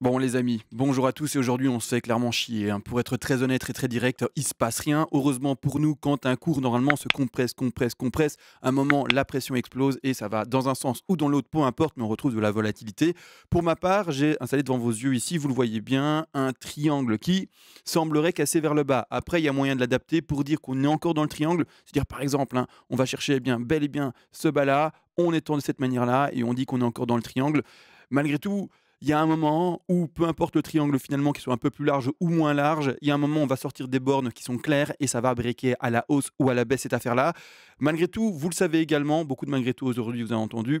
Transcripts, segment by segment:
Bon les amis, bonjour à tous et aujourd'hui on se fait clairement chier, hein. Pour être très honnête et très direct, il se passe rien. Heureusement pour nous, quand un cours normalement se compresse, à un moment la pression explose et ça va dans un sens ou dans l'autre, peu importe, mais on retrouve de la volatilité. Pour ma part, j'ai installé devant vos yeux ici, vous le voyez bien, un triangle qui semblerait casser vers le bas. Après, il y a moyen de l'adapter pour dire qu'on est encore dans le triangle. C'est-à-dire par exemple, hein, on va chercher bel et bien ce bas-là, on étend de cette manière-là et on dit qu'on est encore dans le triangle. Malgré tout, il y a un moment où, peu importe le triangle finalement, qu'il soit un peu plus large ou moins large, il y a un moment où on va sortir des bornes qui sont claires et ça va breaker à la hausse ou à la baisse cette affaire-là. Malgré tout, vous le savez également, beaucoup de malgré tout aujourd'hui, vous avez entendu,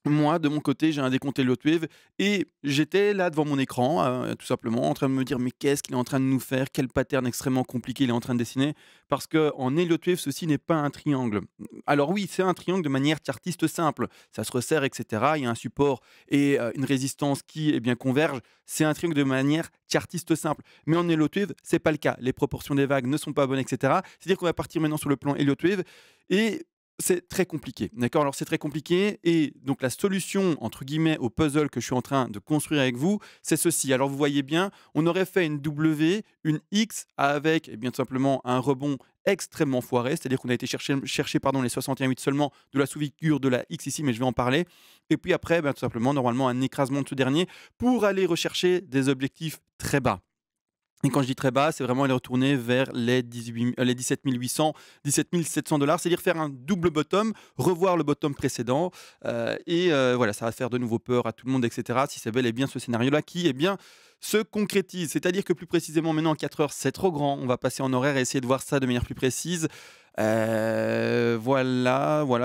moi, de mon côté, j'ai un décompte Wave et j'étais là devant mon écran, tout simplement, en train de me dire: «Mais qu'est-ce qu'il est en train de nous faire? Quel pattern extrêmement compliqué il est en train de dessiner?» parce qu'en Wave, ceci n'est pas un triangle. Alors oui, c'est un triangle de manière chartiste simple. Ça se resserre et cetera. Il y a un support et une résistance qui, eh bien, convergent. C'est un triangle de manière chartiste simple. Mais en Wave, c'est pas le cas. Les proportions des vagues ne sont pas bonnes et cetera. C'est-à-dire qu'on va partir maintenant sur le plan Wave et c'est très compliqué, d'accord? Alors c'est très compliqué et donc la «solution» entre guillemets au puzzle que je suis en train de construire avec vous, c'est ceci. Alors vous voyez bien, on aurait fait une W, une X avec, eh bien, tout simplement un rebond extrêmement foiré, c'est-à-dire qu'on a été chercher pardon, les 61,8 seulement de la sous-figure de la X ici, mais je vais en parler. Et puis après, ben, tout simplement, normalement, un écrasement de ce dernier pour aller rechercher des objectifs très bas. Et quand je dis très bas, c'est vraiment aller retourner vers les 17 800, 17 700 $, c'est-à-dire faire un double bottom, revoir le bottom précédent, voilà, ça va faire de nouveau peur à tout le monde et cetera, si c'est bel et bien ce scénario-là qui, eh bien, se concrétise. C'est-à-dire que plus précisément maintenant en 4 heures, c'est trop grand. On va passer en horaire et essayer de voir ça de manière plus précise. Voilà,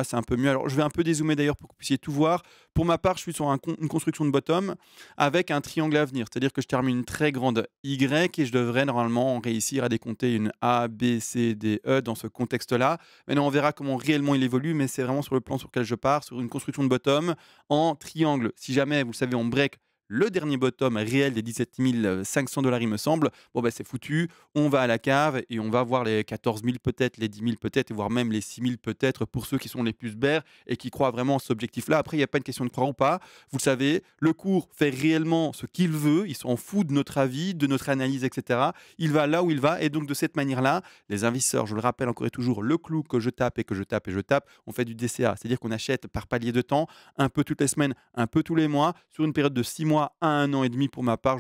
c'est un peu mieux. Alors je vais un peu dézoomer d'ailleurs pour que vous puissiez tout voir. Pour ma part, je suis sur une construction de bottom avec un triangle à venir. C'est-à-dire que je termine une très grande Y et je devrais normalement réussir à décompter une A, B, C, D, E dans ce contexte-là. Maintenant, on verra comment réellement il évolue, mais c'est vraiment sur le plan sur lequel je pars, sur une construction de bottom en triangle. Si jamais, vous le savez, on break le dernier bottom réel des 17 500 $, il me semble, bon, ben, c'est foutu. On va à la cave et on va voir les 14 000 peut-être, les 10 000 peut-être, et voire même les 6 000 peut-être pour ceux qui sont les plus bears et qui croient vraiment à cet objectif-là. Après, il n'y a pas une question de croire ou pas. Vous le savez, le cours fait réellement ce qu'il veut. Il s'en fout de notre avis, de notre analyse, etc. Il va là où il va. Et donc, de cette manière-là, les investisseurs, je le rappelle encore et toujours, le clou que je tape et que je tape et je tape, on fait du DCA. C'est-à-dire qu'on achète par palier de temps, un peu toutes les semaines, un peu tous les mois, sur une période de 6 mois à 1 an et demi pour ma part.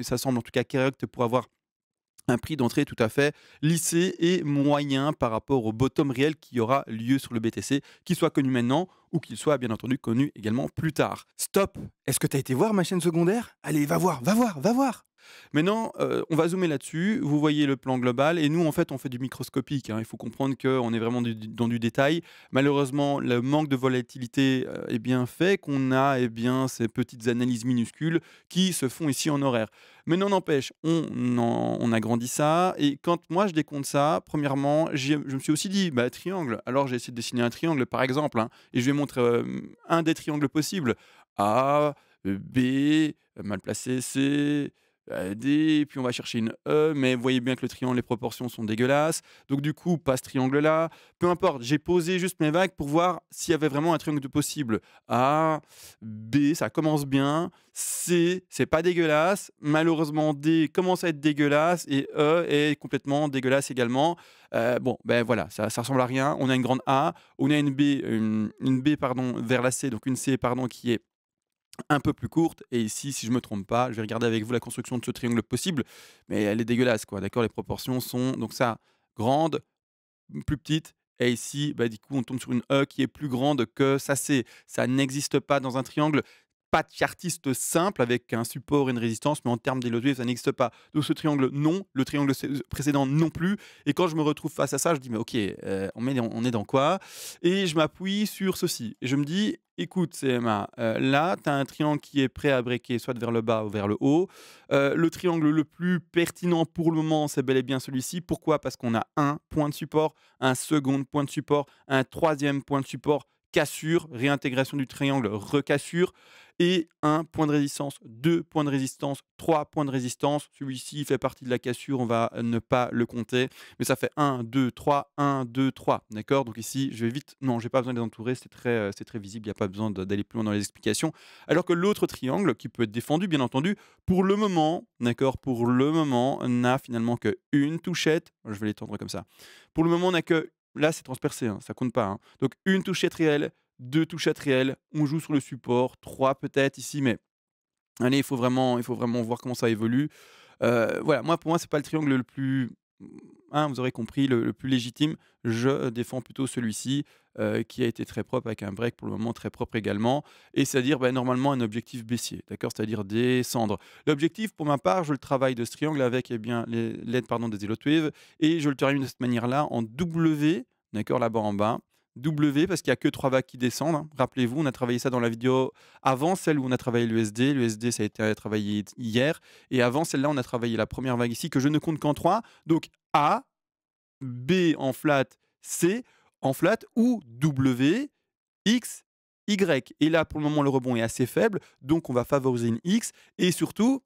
Ça semble en tout cas correct pour avoir un prix d'entrée tout à fait lissé et moyen par rapport au bottom réel qui aura lieu sur le BTC, qu'il soit connu maintenant ou qu'il soit bien entendu connu également plus tard. Stop! Est-ce que tu as été voir ma chaîne secondaire? Allez, va voir, va voir, va voir! Maintenant, on va zoomer là-dessus. Vous voyez le plan global et nous, en fait, on fait du microscopique, hein. Il faut comprendre qu'on est vraiment dans du détail. Malheureusement, le manque de volatilité, eh bien, fait qu'on a, eh bien, ces petites analyses minuscules qui se font ici en horaire. Mais non n'empêche, on agrandit ça et quand moi je décompte ça, premièrement, je me suis aussi dit: «Bah, triangle». Alors j'ai essayé de dessiner un triangle, par exemple, hein, et je vais montrer, un des triangles possibles. A, B, mal placé, C, D, puis on va chercher une E, mais vous voyez bien que le triangle, les proportions sont dégueulasses. Donc du coup, pas ce triangle-là. Peu importe, j'ai posé juste mes vagues pour voir s'il y avait vraiment un triangle de possible. A, B, ça commence bien. C, c'est pas dégueulasse. Malheureusement, D commence à être dégueulasse et E est complètement dégueulasse également. Bon, ben voilà, ça ressemble à rien. On a une grande A, on a une B pardon, vers la C, donc une C pardon, qui est un peu plus courte et ici, si je me trompe pas, je vais regarder avec vous la construction de ce triangle possible, mais elle est dégueulasse quoi, d'accord? Les proportions sont donc ça, grande, plus petite et ici, bah, du coup, on tombe sur une E qui est plus grande que ça C. Ça n'existe pas dans un triangle. Pas de chartiste simple avec un support et une résistance, mais en termes d'élevée, ça n'existe pas. Donc ce triangle, non. Le triangle précédent, non plus. Et quand je me retrouve face à ça, je dis, mais ok, on est dans quoi? Et je m'appuie sur ceci. Et je me dis, écoute, CMA, là, tu as un triangle qui est prêt à breaker soit vers le bas ou vers le haut. Le triangle le plus pertinent pour le moment, c'est bel et bien celui-ci. Pourquoi? Parce qu'on a un point de support, un second point de support, un troisième point de support cassure, réintégration du triangle, recassure, et un point de résistance, 2 points de résistance, 3 points de résistance. Celui-ci fait partie de la cassure, on va ne pas le compter, mais ça fait 1, 2, 3, 1, 2, 3. D'accord? Donc ici, je vais vite. Non, j'ai pas besoin de les entourer, c'est très visible, il n'y a pas besoin d'aller plus loin dans les explications. Alors que l'autre triangle, qui peut être défendu, bien entendu, pour le moment, d'accord, pour le moment, n'a finalement qu'une touchette. Je vais l'étendre comme ça. Pour le moment, on n'a que. Là, c'est transpercé, hein, ça compte pas, hein. Donc, une touchette réelle, 2 touchettes réelles, on joue sur le support, 3 peut-être ici, mais allez, il faut vraiment voir comment ça évolue. Voilà, moi, pour moi, c'est pas le triangle le plus, hein, vous aurez compris, le plus légitime. Je défends plutôt celui-ci, qui a été très propre avec un break pour le moment très propre également, et c'est-à-dire, bah, normalement un objectif baissier, d'accord? C'est-à-dire descendre. L'objectif pour ma part, je le travaille de ce triangle avec, eh bien, l'aide, pardon, des Wave, et je le termine de cette manière-là en W, d'accord, là-bas en bas. W parce qu'il y a que 3 vagues qui descendent, hein. Rappelez-vous, on a travaillé ça dans la vidéo avant, celle où on a travaillé l'USD. L'USD, ça a été travaillé hier, et avant celle-là, on a travaillé la première vague ici que je ne compte qu'en 3. Donc A, B en flat, C en flat, ou W, X, Y. Et là, pour le moment, le rebond est assez faible, donc on va favoriser une X. Et surtout,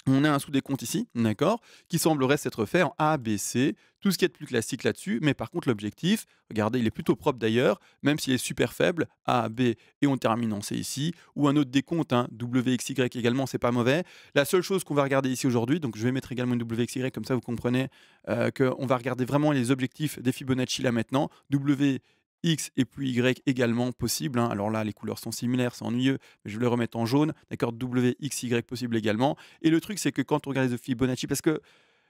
on a un sous-décompte ici, d'accord, qui semblerait s'être fait en A, B, C, tout ce qui est de plus classique là-dessus, mais par contre l'objectif, regardez, il est plutôt propre d'ailleurs, même s'il est super faible, A, B, et on termine en C ici, ou un autre décompte, hein, W, X, Y également, c'est pas mauvais. La seule chose qu'on va regarder ici aujourd'hui, donc je vais mettre également une W, X, Y, comme ça vous comprenez qu'on va regarder vraiment les objectifs des Fibonacci là maintenant, W, X et puis Y également possible, hein. Alors là, les couleurs sont similaires, c'est ennuyeux, mais je vais les remettre en jaune, d'accord, W, X, Y possible également. Et le truc, c'est que quand on regarde les Fibonacci, parce que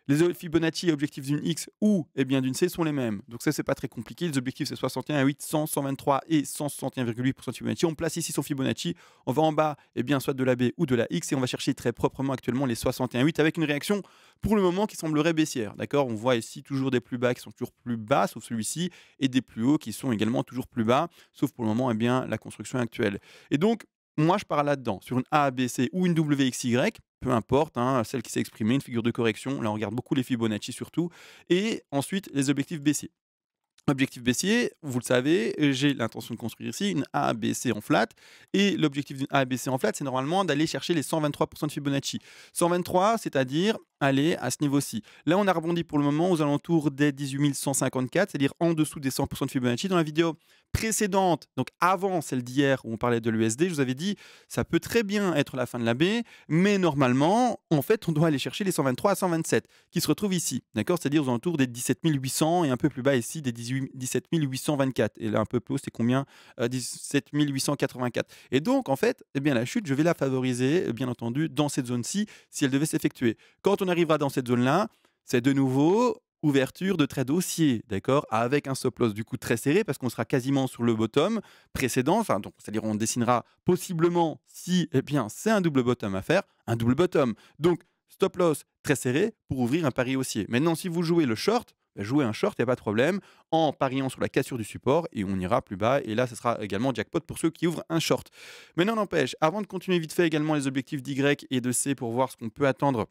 les Fibonacci objectifs d'une X ou eh bien d'une C sont les mêmes. Donc ça, c'est pas très compliqué. Les objectifs, c'est 61, 8, 100, 123 et 161,8% de Fibonacci. On place ici son Fibonacci. On va en bas, eh bien, soit de la B ou de la X, et on va chercher très proprement actuellement les 61,8 avec une réaction pour le moment qui semblerait baissière. D'accord? On voit ici toujours des plus bas qui sont toujours plus bas, sauf celui-ci, et des plus hauts qui sont également toujours plus bas, sauf pour le moment, eh bien, la construction actuelle. Et donc, moi, je pars là-dedans, sur une A, B, C ou une W, X, Y, peu importe, hein, celle qui s'est exprimée, une figure de correction. Là, on regarde beaucoup les Fibonacci surtout. Et ensuite, les objectifs baissiers. Objectif baissier, vous le savez, j'ai l'intention de construire ici une ABC en flat. Et l'objectif d'une ABC en flat, c'est normalement d'aller chercher les 123% de Fibonacci. 123, c'est-à-dire aller à ce niveau-ci. Là, on a rebondi pour le moment aux alentours des 18 154, c'est-à-dire en dessous des 100% de Fibonacci. Dans la vidéo précédente, donc avant celle d'hier où on parlait de l'USD, je vous avais dit ça peut très bien être la fin de la baie, mais normalement, en fait, on doit aller chercher les 123 à 127 qui se retrouvent ici, d'accord? C'est-à-dire aux alentours des 17 800 et un peu plus bas ici des 17 824. Et là, un peu plus haut, c'est combien? 17 884. Et donc, en fait, eh bien, la chute, je vais la favoriser, bien entendu, dans cette zone-ci, si elle devait s'effectuer. Quand on arrivera dans cette zone-là, c'est de nouveau ouverture de trade haussier, d'accord, avec un stop loss du coup très serré parce qu'on sera quasiment sur le bottom précédent, enfin donc c'est-à-dire on dessinera possiblement si eh bien c'est un double bottom à faire, un double bottom. Donc stop loss très serré pour ouvrir un pari haussier. Maintenant si vous jouez le short, jouez un short, il n'y a pas de problème, en pariant sur la cassure du support et on ira plus bas et là ça sera également jackpot pour ceux qui ouvrent un short. Mais non n'empêche, avant de continuer vite fait également les objectifs d'Y et de C pour voir ce qu'on peut attendre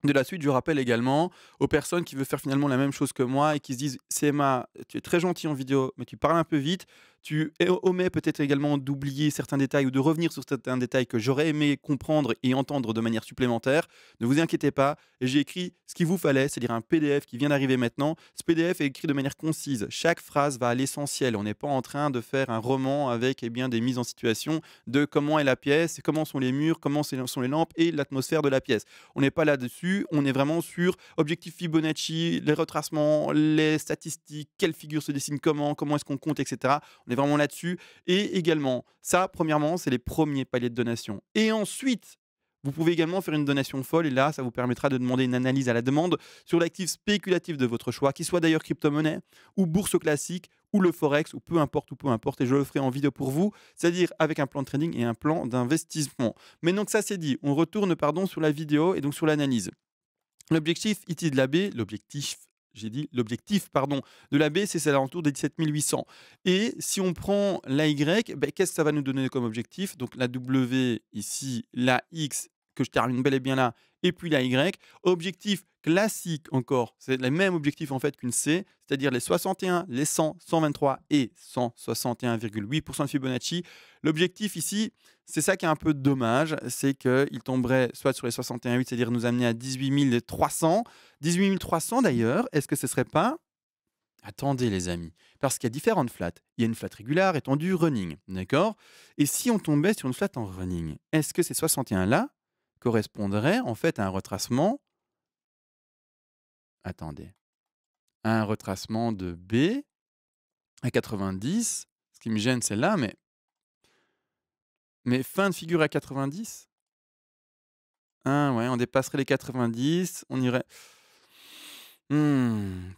de la suite, je rappelle également aux personnes qui veulent faire finalement la même chose que moi et qui se disent CMA, tu es très gentil en vidéo, mais tu parles un peu vite. Tu omets peut-être également d'oublier certains détails ou de revenir sur certains détails que j'aurais aimé comprendre et entendre de manière supplémentaire. Ne vous inquiétez pas, j'ai écrit ce qu'il vous fallait, c'est-à-dire un PDF qui vient d'arriver maintenant. Ce PDF est écrit de manière concise. Chaque phrase va à l'essentiel. On n'est pas en train de faire un roman avec eh bien, des mises en situation de comment est la pièce, comment sont les murs, comment sont les lampes et l'atmosphère de la pièce. On n'est pas là-dessus, on est vraiment sur objectif Fibonacci, les retracements, les statistiques, quelle figure se dessine comment est-ce qu'on compte, etc. On est vraiment là-dessus. Et également, ça, premièrement, c'est les premiers paliers de donation. Et ensuite, vous pouvez également faire une donation folle et là, ça vous permettra de demander une analyse à la demande sur l'actif spéculatif de votre choix, qu'il soit d'ailleurs crypto-monnaie ou bourse classique ou le forex ou peu importe, et je le ferai en vidéo pour vous, c'est-à-dire avec un plan de trading et un plan d'investissement. Mais donc ça c'est dit, on retourne pardon sur la vidéo et donc sur l'analyse. L'objectif ici de la B, l'objectif pardon, de la B, c'est à l'entour des 17 800. Et si on prend la Y, ben, qu'est-ce que ça va nous donner comme objectif? Donc la W ici, la X, que je termine bel et bien là, et puis la Y. Objectif classique encore, c'est le même objectif en fait qu'une C, c'est-à-dire les 61, les 100, 123 et 161,8% de Fibonacci. L'objectif ici, c'est ça qui est un peu dommage, c'est qu'il tomberait soit sur les 61,8, c'est-à-dire nous amener à 18 300. 18 300 d'ailleurs, est-ce que ce serait pas... Attendez les amis, parce qu'il y a différentes flats. Il y a une flat régulière, étendue, running, d'accord? Et si on tombait sur une flat en running, est-ce que ces 61-là correspondraient en fait à un retracement... Attendez, à un retracement de B à 90? Ce qui me gêne, c'est là, mais fin de figure à 90? Ah ouais, on dépasserait les 90, on irait...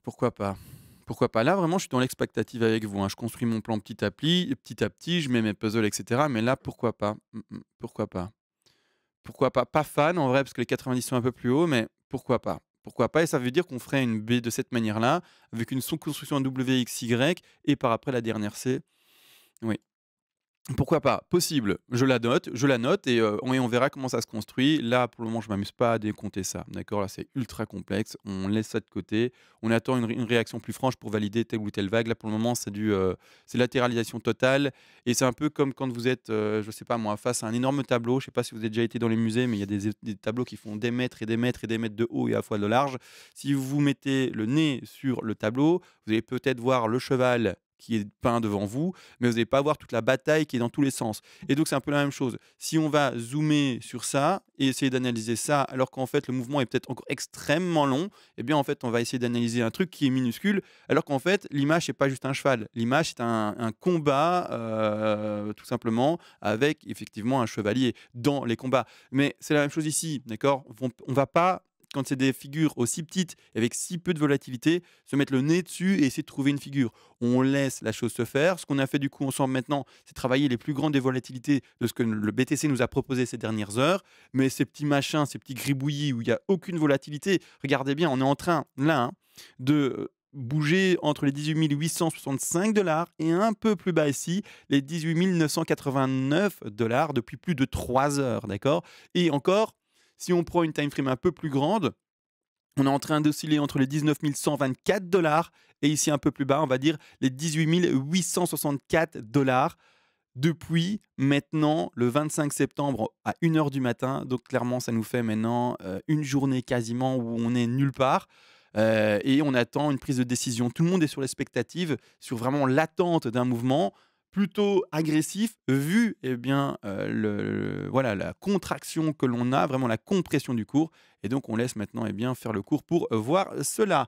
Pourquoi pas? Pourquoi pas? Là, vraiment, je suis dans l'expectative avec vous, hein. Je construis mon plan petit à petit, je mets mes puzzles, et cetera. Mais là, pourquoi pas? Pourquoi pas? Pourquoi pas? Pas fan en vrai, parce que les 90 sont un peu plus hauts, mais pourquoi pas? Pourquoi pas? Et ça veut dire qu'on ferait une B de cette manière-là, avec une sous-construction WXY et par après la dernière C. Oui. Pourquoi pas? Possible. Je la note et on verra comment ça se construit. Là, pour le moment, je m'amuse pas à décompter ça, d'accord? Là, c'est ultra complexe. On laisse ça de côté. On attend une réaction plus franche pour valider telle ou telle vague. Là, pour le moment, c'est latéralisation totale et c'est un peu comme quand vous êtes, je sais pas moi, face à un énorme tableau. Je sais pas si vous avez déjà été dans les musées, mais il y a des tableaux qui font des mètres et des mètres et des mètres de haut et à la fois de large. Si vous mettez le nez sur le tableau, vous allez peut-être voir le cheval qui est peint devant vous, mais vous n'allez pas voir toute la bataille qui est dans tous les sens. Et donc, c'est un peu la même chose. Si on va zoomer sur ça et essayer d'analyser ça, alors qu'en fait, le mouvement est peut-être encore extrêmement long, eh bien, en fait, on va essayer d'analyser un truc qui est minuscule, alors qu'en fait, l'image, c'est pas juste un cheval. L'image, c'est un combat, tout simplement, avec effectivement un chevalier dans les combats. Mais c'est la même chose ici, d'accord? On va pas, quand c'est des figures aussi petites, avec si peu de volatilité, se mettre le nez dessus et essayer de trouver une figure. On laisse la chose se faire. Ce qu'on a fait du coup ensemble maintenant, c'est travailler les plus grandes des volatilités de ce que le BTC nous a proposé ces dernières heures. Mais ces petits machins, ces petits gribouillis où il n'y a aucune volatilité, regardez bien, on est en train, là, hein, de bouger entre les 18 865 $ et un peu plus bas ici, les 18 989 $ depuis plus de 3 heures, d'accord? Et encore, si on prend une time frame un peu plus grande, on est en train d'osciller entre les 19 124 $ et ici un peu plus bas, on va dire les 18 864 $ depuis maintenant le 25 septembre à 1 h du matin. Donc clairement, ça nous fait maintenant une journée quasiment où on est nulle part. Et on attend une prise de décision. Tout le monde est sur l'expectative, sur vraiment l'attente d'un mouvement plutôt agressif, vu eh bien, voilà, la contraction que l'on a, vraiment la compression du cours. Et donc, on laisse maintenant eh bien, faire le cours pour voir cela.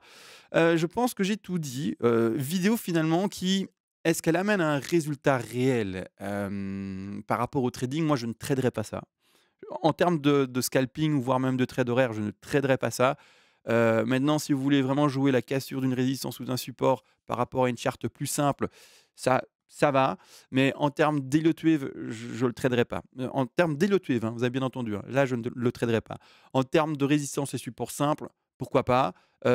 Je pense que j'ai tout dit. Vidéo finalement qui... Est-ce qu'elle amène un résultat réel par rapport au trading? Moi, je ne traderai pas ça. En termes de scalping, voire même de trade horaire, je ne traderai pas ça. Maintenant, si vous voulez vraiment jouer la cassure d'une résistance ou d'un support par rapport à une charte plus simple, ça va. Mais en termes d'Elliott Wave, je ne le traderai pas. En termes d'Elliott Wave, hein, vous avez bien entendu, hein, là, je ne le traderai pas. En termes de résistance et support simple, pourquoi pas.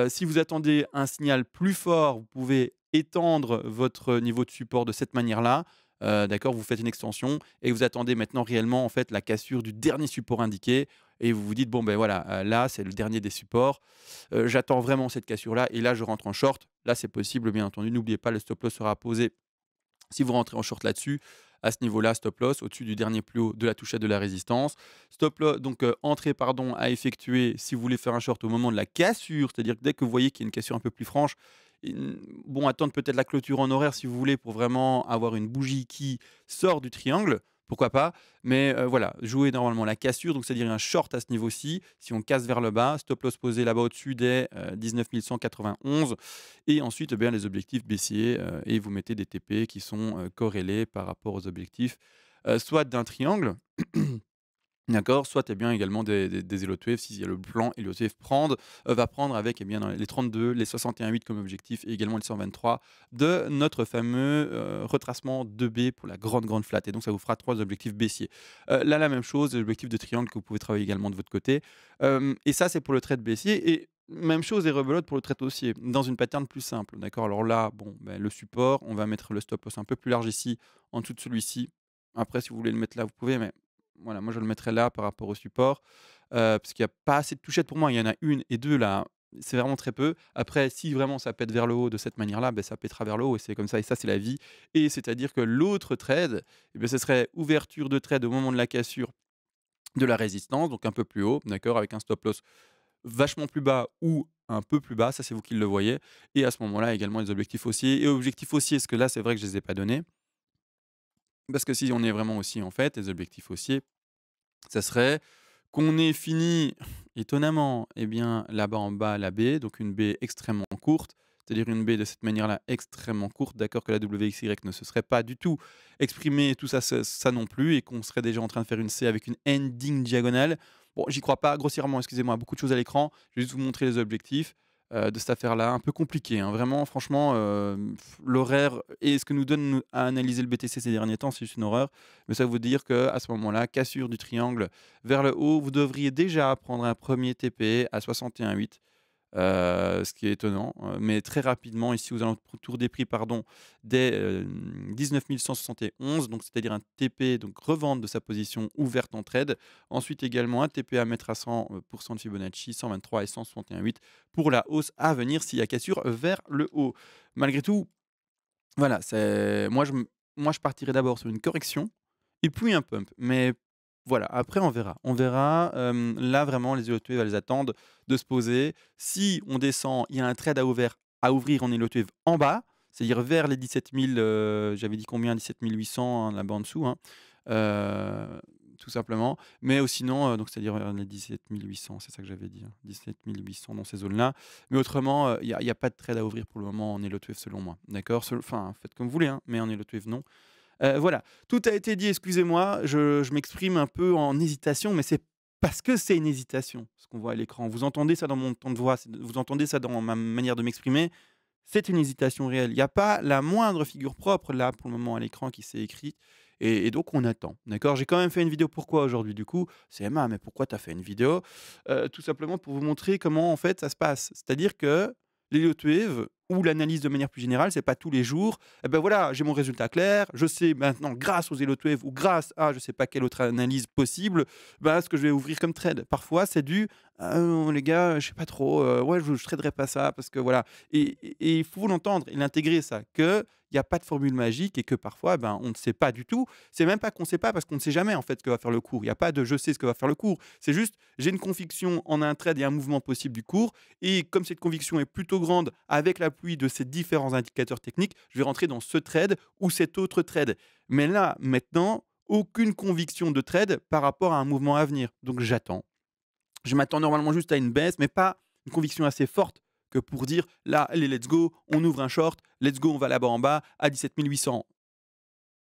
Si vous attendez un signal plus fort, vous pouvez étendre votre niveau de support de cette manière-là. D'accord, vous faites une extension et vous attendez maintenant réellement en fait la cassure du dernier support indiqué et vous vous dites bon ben voilà, là c'est le dernier des supports. J'attends vraiment cette cassure là et là je rentre en short. Là c'est possible bien entendu. N'oubliez pas, le stop loss sera posé si vous rentrez en short là-dessus. À ce niveau-là, stop loss au-dessus du dernier plus haut de la touchette de la résistance. Stop loss, donc entrée pardon à effectuer si vous voulez faire un short au moment de la cassure, c'est-à-dire que dès que vous voyez qu'il y a une cassure un peu plus franche, bon, attendre peut-être la clôture en horaire si vous voulez pour vraiment avoir une bougie qui sort du triangle, pourquoi pas. Mais voilà, jouer normalement la cassure, donc c'est-à-dire un short à ce niveau-ci. Si on casse vers le bas, stop loss posé là-bas au-dessus des 19 191. Et ensuite, eh bien, les objectifs baissiers et vous mettez des TP qui sont corrélés par rapport aux objectifs, soit d'un triangle. D'accord, soit tu bien également des Elliott Wave, si le plan Elliott Wave va prendre avec eh bien, dans les 32, les 61,8 comme objectif et également les 123 de notre fameux retracement 2B pour la grande flat. Et donc ça vous fera 3 objectifs baissiers. Là, la même chose, l'objectif de triangle que vous pouvez travailler également de votre côté. Et ça, c'est pour le trade baissier. Et même chose et rebelote pour le trade haussier, dans une pattern plus simple. D'accord, alors là, bon, ben, le support, on va mettre le stop loss un peu plus large ici, en dessous de celui-ci. Après, si vous voulez le mettre là, vous pouvez, mais voilà, moi je le mettrais là par rapport au support, parce qu'il y a pas assez de touchettes pour moi. Il y en a une et 2 là, c'est vraiment très peu. Après, si vraiment ça pète vers le haut de cette manière-là, beh, ça pètera vers le haut et c'est comme ça et ça, c'est la vie et c'est-à-dire que l'autre trade, et beh, ce serait ouverture de trade au moment de la cassure de la résistance, donc un peu plus haut, d'accord? Avec un stop loss vachement plus bas ou un peu plus bas, ça c'est vous qui le voyez et à ce moment-là également les objectifs haussiers et objectifs haussiers, parce que là, c'est vrai que je les ai pas donnés, parce que si on est vraiment haussier, en fait, les objectifs haussiers, ça serait qu'on ait fini étonnamment, eh bien, là-bas en bas, la baie, donc une baie extrêmement courte, c'est-à-dire une baie de cette manière-là extrêmement courte, d'accord que la WXY ne se serait pas du tout exprimée, tout ça, ça non plus, et qu'on serait déjà en train de faire une C avec une ending diagonale. Bon, j'y crois pas grossièrement, excusez-moi, beaucoup de choses à l'écran. Je vais juste vous montrer les objectifs de cette affaire-là, un peu compliqué, hein, vraiment, franchement, l'horaire et ce que nous donne à analyser le BTC ces derniers temps, c'est juste une horreur. Mais ça veut dire qu'à ce moment-là, cassure du triangle vers le haut, vous devriez déjà prendre un premier TP à 61,8, ce qui est étonnant, mais très rapidement ici aux alentours des prix pardon, des, 19 171, donc c'est-à-dire un TP, donc revente de sa position ouverte en trade. Ensuite également un TP à mettre à 100 de Fibonacci, 123 et 161,8 pour la hausse à venir s'il y a cassure vers le haut. Malgré tout, voilà, c'est moi je partirais d'abord sur une correction et puis un pump. Mais voilà, après on verra. On verra, là vraiment les EOT elles attendent de se poser. Si on descend, il y a un trade à ouvrir en EOT en bas, c'est-à-dire vers les 17 000, j'avais dit combien? 17 800, hein, là-bas en dessous, hein, heu, tout simplement. Mais sinon, donc c'est-à-dire vers les 17 800, c'est ça que j'avais dit, hein, 17 800 dans ces zones-là. Mais autrement, il y a pas de trade à ouvrir pour le moment en EOT selon moi, d'accord? Enfin, faites comme vous voulez, hein, mais en EOT non. Voilà, tout a été dit, excusez-moi, je m'exprime un peu en hésitation, mais c'est parce que c'est une hésitation, ce qu'on voit à l'écran. Vous entendez ça dans mon ton de voix, vous entendez ça dans ma manière de m'exprimer, c'est une hésitation réelle. Il y a pas la moindre figure propre là, pour le moment, à l'écran qui s'est écrite et donc on attend, d'accord? J'ai quand même fait une vidéo. Pourquoi aujourd'hui du coup? C'est «Emma, mais pourquoi tu as fait une vidéo?» Tout simplement pour vous montrer comment en fait ça se passe. C'est-à-dire que les hot waves ou l'analyse de manière plus générale, c'est pas tous les jours. Et ben voilà, j'ai mon résultat clair. Je sais maintenant, grâce aux Elot Wave ou grâce à je sais pas quelle autre analyse possible, bah, ce que je vais ouvrir comme trade. Parfois, c'est du les gars, je sais pas trop, ouais, je traderai pas ça parce que voilà. Et il faut l'entendre et l'intégrer, ça, que il n'y a pas de formule magique et que parfois, ben, on ne sait pas du tout. C'est même pas qu'on ne sait pas parce qu'on ne sait jamais en fait ce que va faire le cours. Il n'y a pas de je sais ce que va faire le cours. C'est juste j'ai une conviction en un trade et un mouvement possible du cours. Et comme cette conviction est plutôt grande avec l'appui de ces différents indicateurs techniques, je vais rentrer dans ce trade ou cet autre trade. Mais là, maintenant, aucune conviction de trade par rapport à un mouvement à venir. Donc j'attends. Je m'attends normalement juste à une baisse, mais pas une conviction assez forte que pour dire là, allez, let's go, on ouvre un short, let's go, on va là-bas en bas à 17 800.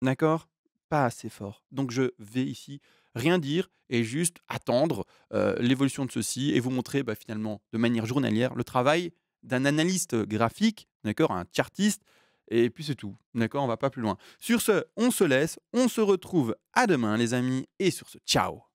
D'accord? Pas assez fort. Donc je vais ici rien dire et juste attendre, l'évolution de ceci et vous montrer, bah, finalement, de manière journalière, le travail d'un analyste graphique, d'accord? Un chartiste et puis c'est tout, d'accord? On va pas plus loin. Sur ce, on se laisse, on se retrouve à demain les amis et sur ce, ciao!